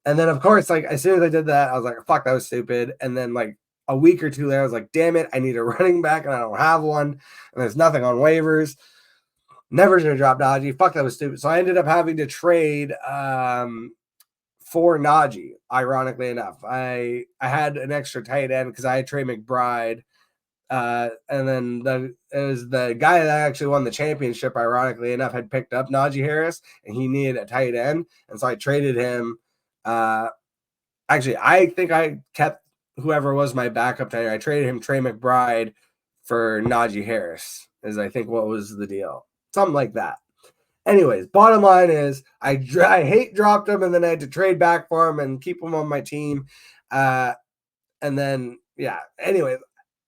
And then, of course, like, as soon as I did that, I was like, fuck, that was stupid. And then, like, a week or two later, I was like, damn it, I need a running back and I don't have one. And there's nothing on waivers. Never going to drop Najee. Fuck, that was stupid. So I ended up having to trade for Najee, ironically enough. I had an extra tight end because I had Trey McBride. And then it was the guy that actually won the championship, ironically enough, had picked up Najee Harris, and he needed a tight end. And so I traded him. Actually, I think I kept whoever was my backup tight end. I traded him Trey McBride for Najee Harris, is I think what was the deal. Something like that. Anyways, bottom line is I hate dropped him, and then I had to trade back for him and keep him on my team. And then, yeah, anyway,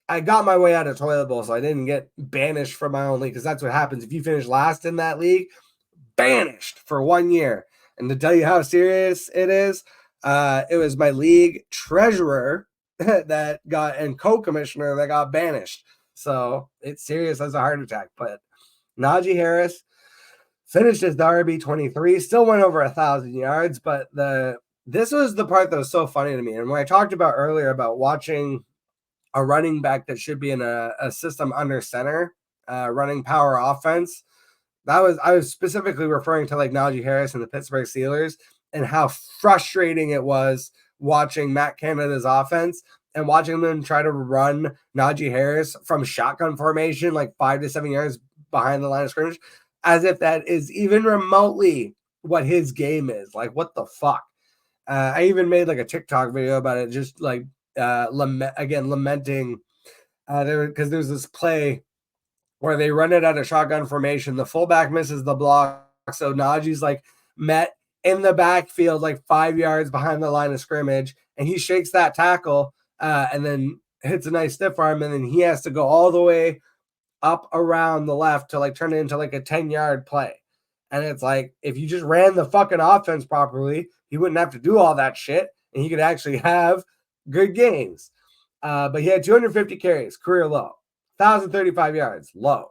I got my way out of toilet bowl, so I didn't get banished from my own league, because that's what happens. If you finish last in that league, banished for 1 year. And to tell you how serious it is, it was my league treasurer that got, and co-commissioner that got banished. So it's serious as a heart attack. But Najee Harris finished his Derby 23, still went over 1,000 yards. But this was the part that was so funny to me. And when I talked about earlier about watching a running back that should be in a system under center, running power offense, I was specifically referring to like Najee Harris and the Pittsburgh Steelers, and how frustrating it was watching Matt Canada's offense and watching them try to run Najee Harris from shotgun formation, like 5 to 7 yards behind the line of scrimmage, as if that is even remotely what his game is. Like, what the fuck? I even made like a TikTok video about it, just like lamenting because there's this play where they run it out of shotgun formation. The fullback misses the block, so Najee's like met in the backfield, like 5 yards behind the line of scrimmage, and he shakes that tackle and then hits a nice stiff arm, and then he has to go all the way up around the left to like turn it into like a 10-yard play. And it's like, if you just ran the fucking offense properly, he wouldn't have to do all that shit, and he could actually have good games. But he had 250 carries, career low. 1,035 yards, low.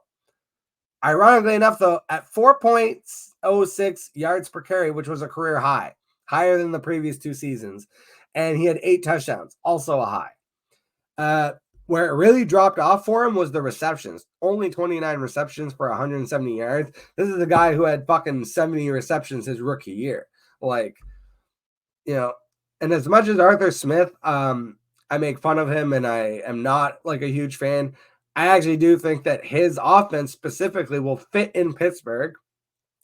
Ironically enough, though, at 4.06 yards per carry, which was a career high, higher than the previous 2 seasons. And he had 8 touchdowns, also a high. Where it really dropped off for him was the receptions. Only 29 receptions for 170 yards. This is a guy who had fucking 70 receptions his rookie year. Like, and as much as Arthur Smith, I make fun of him and I am not like a huge fan. I actually do think that his offense specifically will fit in Pittsburgh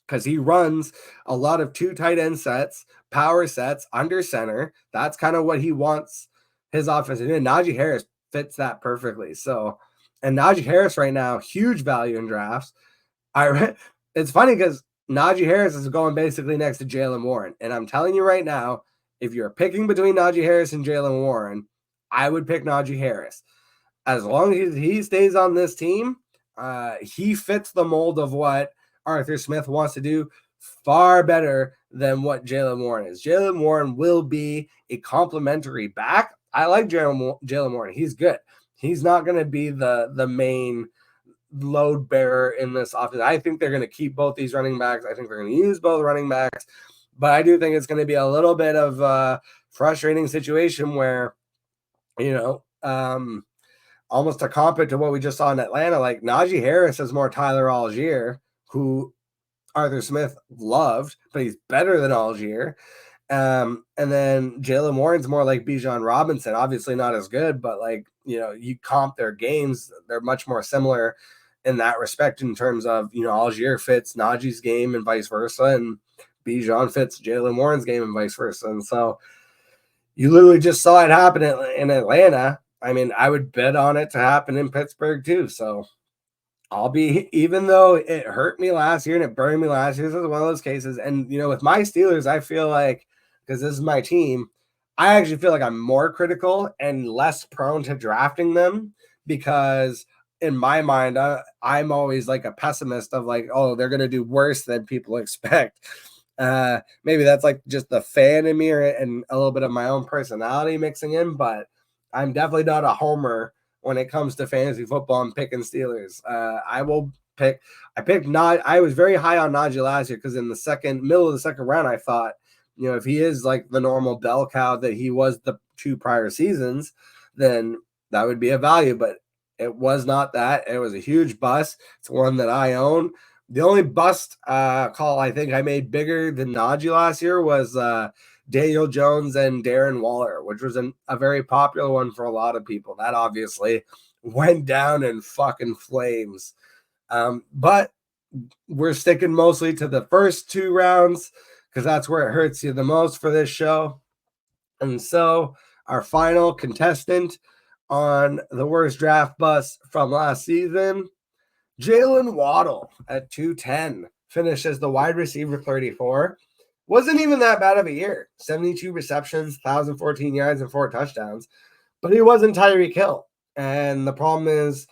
because he runs a lot of two tight end sets, power sets under center. That's kind of what he wants his offense to do. Najee Harris fits that perfectly. So, and Najee Harris right now, huge value in drafts. It's funny because Najee Harris is going basically next to Jaylen Warren. And I'm telling you right now, if you're picking between Najee Harris and Jaylen Warren, I would pick Najee Harris. As long as he stays on this team, he fits the mold of what Arthur Smith wants to do far better than what Jaylen Warren is. Jaylen Warren will be a complimentary back. I like Jaylen Warren. He's good. He's not going to be the main load bearer in this offense. I think they're going to keep both these running backs. I think they're going to use both running backs, but I do think it's going to be a little bit of a frustrating situation where, almost a comp to what we just saw in Atlanta. Like Najee Harris is more Tyler Algier, who Arthur Smith loved, but he's better than Algier. And then Jaylen Warren's more like Bijan Robinson, obviously not as good, but you comp their games, they're much more similar in that respect in terms of, Algier fits Najee's game and vice versa, and Bijan fits Jaylen Warren's game and vice versa. And so you literally just saw it happen in Atlanta. I mean, I would bet on it to happen in Pittsburgh too. So even though it hurt me last year and it burned me last year, this is one of those cases. And, with my Steelers, I feel like, because this is my team, I actually feel like I'm more critical and less prone to drafting them because in my mind, I'm always like a pessimist of like, oh, they're going to do worse than people expect. Maybe that's like just the fan in me and a little bit of my own personality mixing in, but I'm definitely not a homer when it comes to fantasy football and picking Steelers. I was very high on Najee last year because in the middle of the second round, I thought, if he is like the normal bell cow that he was the 2 prior seasons, then that would be a value, but it was not that. It was a huge bust. It's one that I own. The only bust call I think I made bigger than Najee last year was Daniel Jones and Darren Waller, which was a very popular one for a lot of people. That obviously went down in fucking flames. But we're sticking mostly to the first 2 rounds because that's where it hurts you the most for this show. And so our final contestant on the worst draft bust from last season, Jaylen Waddle at 210, finished as the wide receiver 34. Wasn't even that bad of a year. 72 receptions, 1,014 yards, and 4 touchdowns. But he wasn't Tyreek Hill. And the problem is,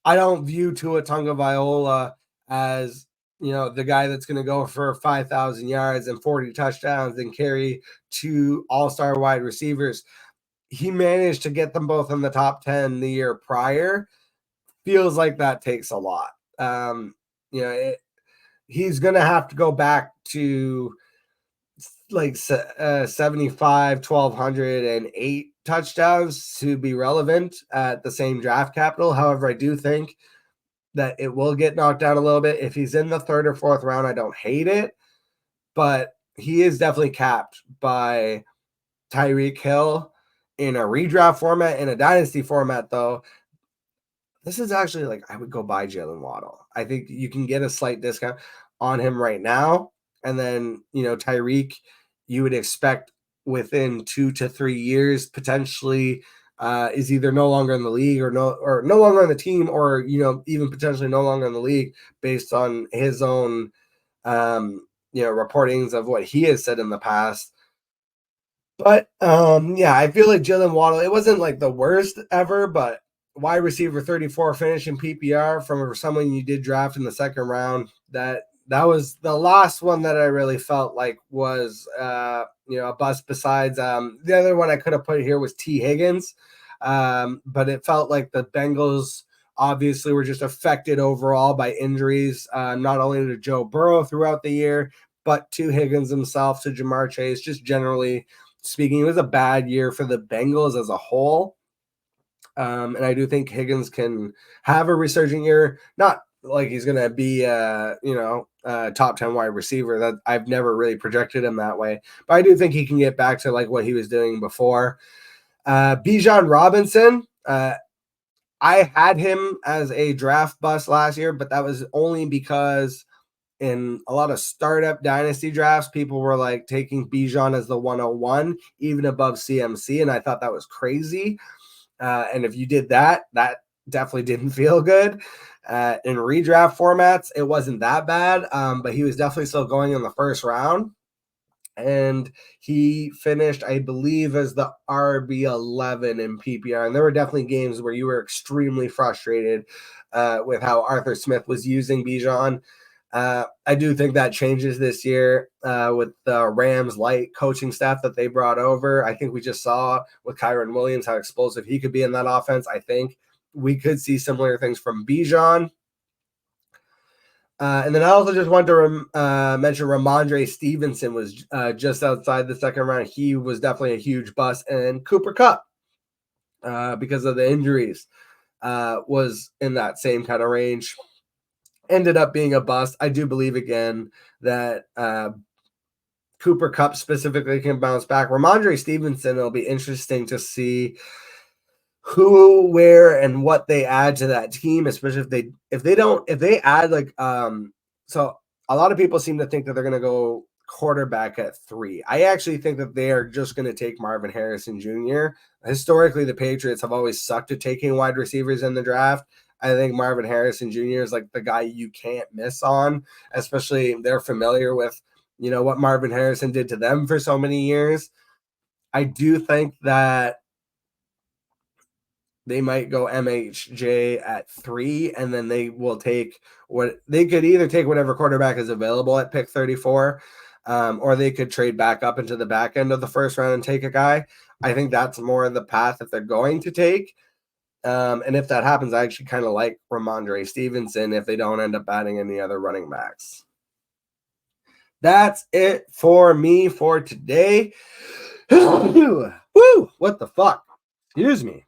I don't view Tua Tagovailoa as, the guy that's going to go for 5,000 yards and 40 touchdowns and carry 2 all-star wide receivers. He managed to get them both in the top 10 the year prior. Feels like that takes a lot. He's going to have to go back to like 75, 1,200, and 8 touchdowns to be relevant at the same draft capital. However, I do think that it will get knocked down a little bit. If he's in the 3rd or 4th round, I don't hate it, but he is definitely capped by Tyreek Hill in a redraft format. In a dynasty format, though, this is actually like I would go buy Jaylen Waddle. I think you can get a slight discount on him right now. And then, Tyreek, you would expect within 2 to 3 years, potentially is either no longer in the league or no longer on the team, or, even potentially no longer in the league based on his own, reportings of what he has said in the past. But I feel like Jaylen Waddle, it wasn't like the worst ever, but wide receiver 34 finish in PPR from someone you did draft in the 2nd round, that was the last one that I really felt like was a bust. Besides the other one I could have put here was T. Higgins, but it felt like the Bengals obviously were just affected overall by injuries, not only to Joe Burrow throughout the year, but to Higgins himself, to Jamar Chase. Just generally speaking, it was a bad year for the Bengals as a whole. And I do think Higgins can have a resurging year. Not like he's going to be, top 10 wide receiver. That I've never really projected him that way. But I do think he can get back to like what he was doing before. Bijan Robinson, I had him as a draft bust last year, but that was only because in a lot of startup dynasty drafts, people were like taking Bijan as the 101, even above CMC. And I thought that was crazy. And if you did that, that definitely didn't feel good. In redraft formats, it wasn't that bad, but he was definitely still going in the first round. And he finished, I believe, as the RB11 in PPR. And there were definitely games where you were extremely frustrated with how Arthur Smith was using Bijan. I do think that changes this year with the Rams light coaching staff that they brought over. I think we just saw with Kyron Williams how explosive he could be in that offense. I think we could see similar things from Bijan. And then I also just want to mention Ramondre Stevenson was just outside the second round. He was definitely a huge bust. And Cooper Kupp, because of the injuries, was in that same kind of range. Ended up being a bust. I do believe again that Cooper Kupp specifically can bounce back. Ramondre Stevenson, it'll be interesting to see who, where, and what they add to that team, especially if they add like so a lot of people seem to think that they're gonna go quarterback at 3. I actually think that they are just gonna take Marvin Harrison Jr. Historically, the Patriots have always sucked at taking wide receivers in the draft. I think Marvin Harrison Jr. is like the guy you can't miss on, especially they're familiar with, what Marvin Harrison did to them for so many years. I do think that they might go MHJ at 3, and then they will take they could either take whatever quarterback is available at pick 34, or they could trade back up into the back end of the first round and take a guy. I think that's more the path that they're going to take. And if that happens, I actually kind of like Ramondre Stevenson if they don't end up adding any other running backs. That's it for me for today. Woo! What the fuck? Excuse me.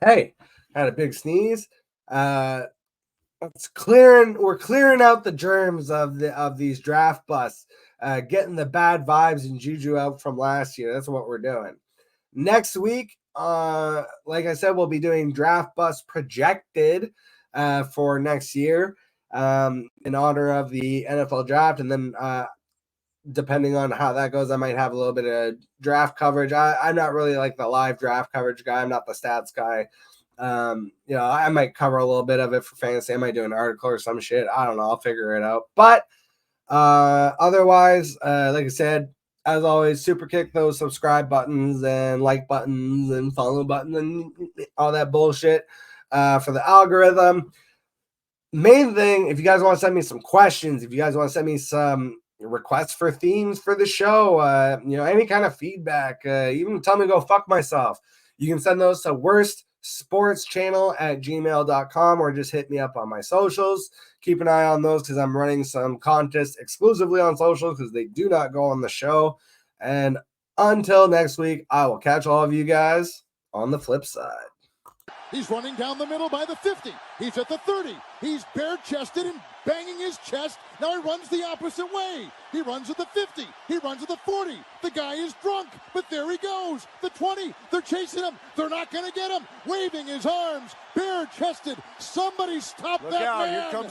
Hey, had a big sneeze. We're clearing out the germs of these draft busts, getting the bad vibes and juju out from last year. That's what we're doing. Next week, like I said, we'll be doing draft bust projected for next year in honor of the NFL draft. And then depending on how that goes, I might have a little bit of draft coverage. I'm not really like the live draft coverage guy. I'm not the stats guy. I might cover a little bit of it for fantasy. I might do an article or some shit. I don't know. I'll figure it out. But otherwise, like I said, as always, super kick those subscribe buttons and like buttons and follow buttons and all that bullshit for the algorithm. Main thing, if you guys want to send me some questions, if you guys want to send me some requests for themes for the show, any kind of feedback, even tell me to go fuck myself, you can send those to worstsportschannel@gmail.com or just hit me up on my socials. Keep an eye on those because I'm running some contests exclusively on socials because they do not go on the show. And until next week, I will catch all of you guys on the flip side. He's running down the middle by the 50. He's at the 30. He's bare-chested and banging his chest. Now he runs the opposite way. He runs at the 50. He runs at the 40. The guy is drunk, but there he goes. The 20. They're chasing him. They're not going to get him. Waving his arms, bare-chested. Somebody stop that man. Here comes